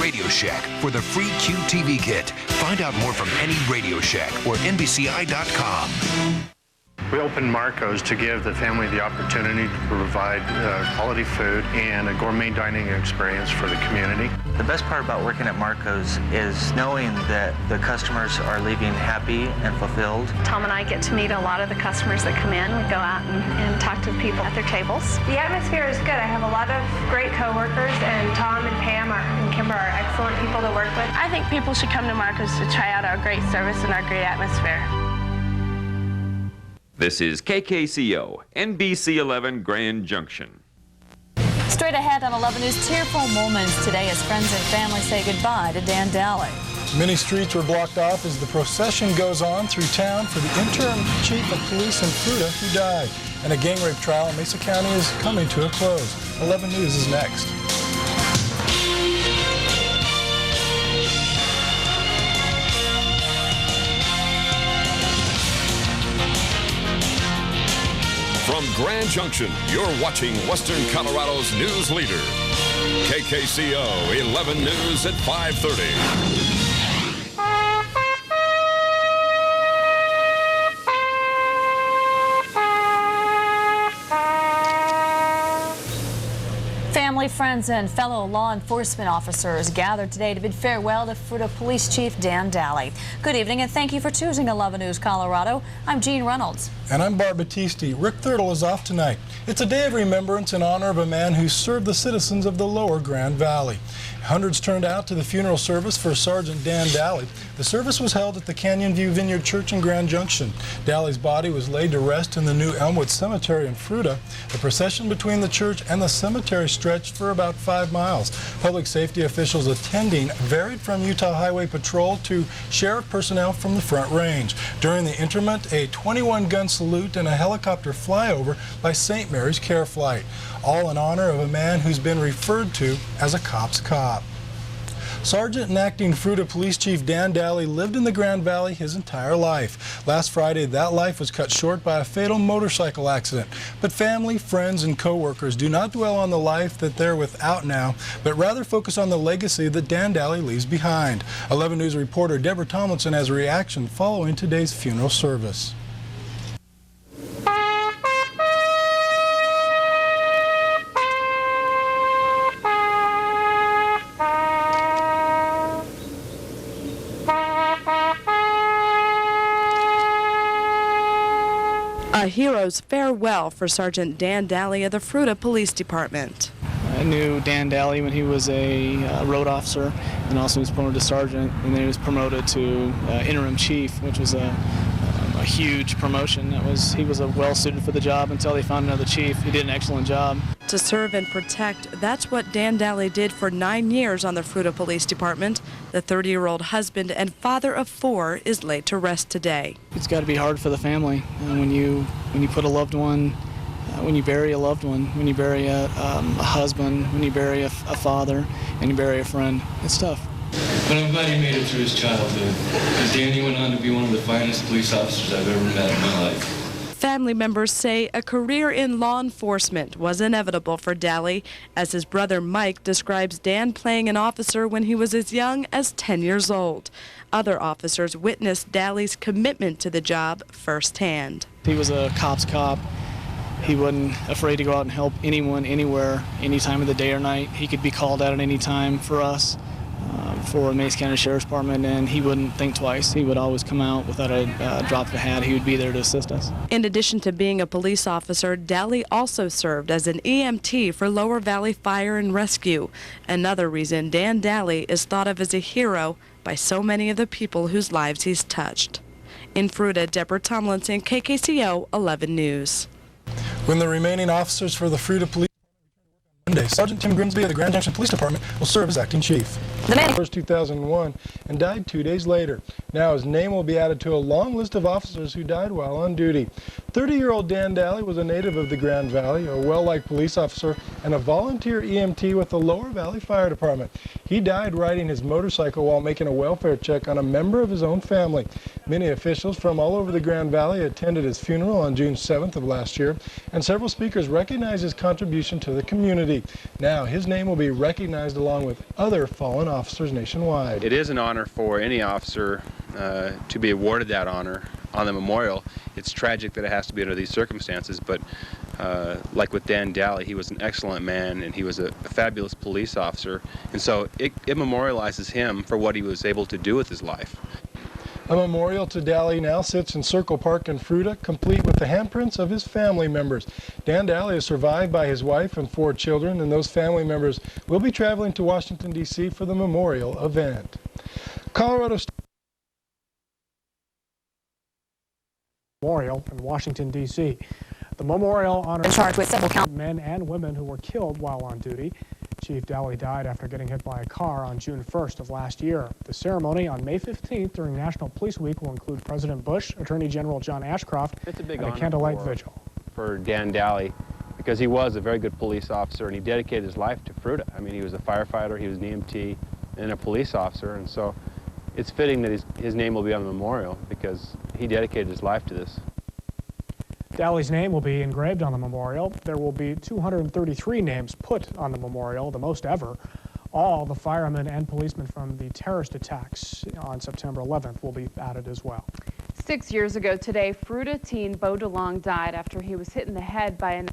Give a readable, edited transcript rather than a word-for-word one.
Radio Shack for the free QTV kit. Find out more from any Radio Shack or NBCI.com. We opened Marco's to give the family the opportunity to provide quality food and a gourmet dining experience for the community. The best part about working at Marco's is knowing that the customers are leaving happy and fulfilled. Tom and I get to meet a lot of the customers that come in. We go out and talk to the people at their tables. The atmosphere is good. I have a lot of great coworkers, and Tom and Pam and Kimber are excellent people to work with. I think people should come to Marco's to try out our great service and our great atmosphere. This is KKCO, NBC11 Grand Junction. Straight ahead on 11 News, tearful moments today as friends and family say goodbye to Dan Dalley. Many streets were blocked off as the procession goes on through town for the interim chief of police in Fruita who died. And a gang rape trial in Mesa County is coming to a close. 11 News is next. From Grand Junction, you're watching Western Colorado's news leader. KKCO 11 News at 5:30. Family, friends, and fellow law enforcement officers gathered today to bid farewell to Fruita Police Chief Dan Dalley. Good evening, and thank you for choosing 11 News Colorado. I'm Jean Reynolds. And I'm Barb Battisti. Rick Thurtle is off tonight. It's a day of remembrance in honor of a man who served the citizens of the lower Grand Valley. Hundreds turned out to the funeral service for Sergeant Dan Dalley. The service was held at the Canyon View Vineyard Church in Grand Junction. Dalley's body was laid to rest in the new Elmwood Cemetery in Fruita. The procession between the church and the cemetery stretched for about 5 miles. Public safety officials attending varied from Utah Highway Patrol to sheriff personnel from the Front Range. During the interment, a 21-gun salute and a helicopter flyover by St. Mary's Care Flight, all in honor of a man who's been referred to as a cop's cop. Sergeant and acting Fruita Police Chief Dan Dalley lived in the Grand Valley his entire life. Last Friday, that life was cut short by a fatal motorcycle accident. But family, friends, and co-workers do not dwell on the life that they're without now, but rather focus on the legacy that Dan Dalley leaves behind. 11 News reporter Deborah Tomlinson has a reaction following today's funeral service. A hero's farewell for Sergeant Dan Dalley of the Fruita Police Department. I knew Dan Dalley when he was a road officer, and also was promoted to sergeant, and then he was promoted to interim chief, which was a huge promotion. He was well suited for the job until they found another chief. He did an excellent job. To serve and protect, that's what Dan Dalley did for 9 years on the Fruita Police Department. The 30-year-old husband and father of 4 is laid to rest today. It's got to be hard for the family when you put a loved one, when you bury a loved one, when you bury a husband, when you bury a father, and you bury a friend. It's tough. But I'm glad he made it through his childhood, because Danny went on to be one of the finest police officers I've ever met in my life. Family members say a career in law enforcement was inevitable for Dalley, as his brother Mike describes Dan playing an officer when he was as young as 10 years old. Other officers witnessed Dalley's commitment to the job firsthand. He was a cop's cop. He wasn't afraid to go out and help anyone, anywhere, any time of the day or night. He could be called out at any time for us, for the Mesa County Sheriff's Department, and he wouldn't think twice. He would always come out without a drop of a hat. He would be there to assist us. In addition to being a police officer, Dalley also served as an EMT for Lower Valley Fire and Rescue. Another reason Dan Dalley is thought of as a hero by so many of the people whose lives he's touched. In Fruita, Deborah Tomlinson, KKCO 11 News. When the remaining officers for the Fruita Police Monday, Sergeant Tim Grimsby of the Grand Junction Police Department will serve as acting chief. The man was 2001 and died 2 days later. Now his name will be added to a long list of officers who died while on duty. 30-year-old Dan Dalley was a native of the Grand Valley, a well-liked police officer, and a volunteer EMT with the Lower Valley Fire Department. He died riding his motorcycle while making a welfare check on a member of his own family. Many officials from all over the Grand Valley attended his funeral on June 7th of last year, and several speakers recognized his contribution to the community. Now, his name will be recognized along with other fallen officers nationwide. It is an honor for any officer to be awarded that honor on the memorial. It's tragic that it has to be under these circumstances, but like with Dan Dalley, he was an excellent man and he was a fabulous police officer, and so it memorializes him for what he was able to do with his life. A memorial to Dalley now sits in Circle Park in Fruita, complete with the handprints of his family members. Dan Dalley is survived by his wife and 4 children, and those family members will be traveling to Washington, D.C. for the memorial event. Colorado State Memorial in Washington, D.C. The memorial honors charged with several men and women who were killed while on duty. Chief Dalley died after getting hit by a car on June 1st of last year. The ceremony on May 15th during National Police Week will include President Bush, Attorney General John Ashcroft, it's a big and a honor candlelight vigil. For Dan Dalley, because he was a very good police officer and he dedicated his life to Fruita. I mean, he was a firefighter, he was an EMT, and a police officer, and so it's fitting that his name will be on the memorial because he dedicated his life to this. Dalley's name will be engraved on the memorial. There will be 233 names put on the memorial, the most ever. All the firemen and policemen from the terrorist attacks on September 11th will be added as well. 6 years ago today, Fruita teen Bo DeLong died after he was hit in the head by an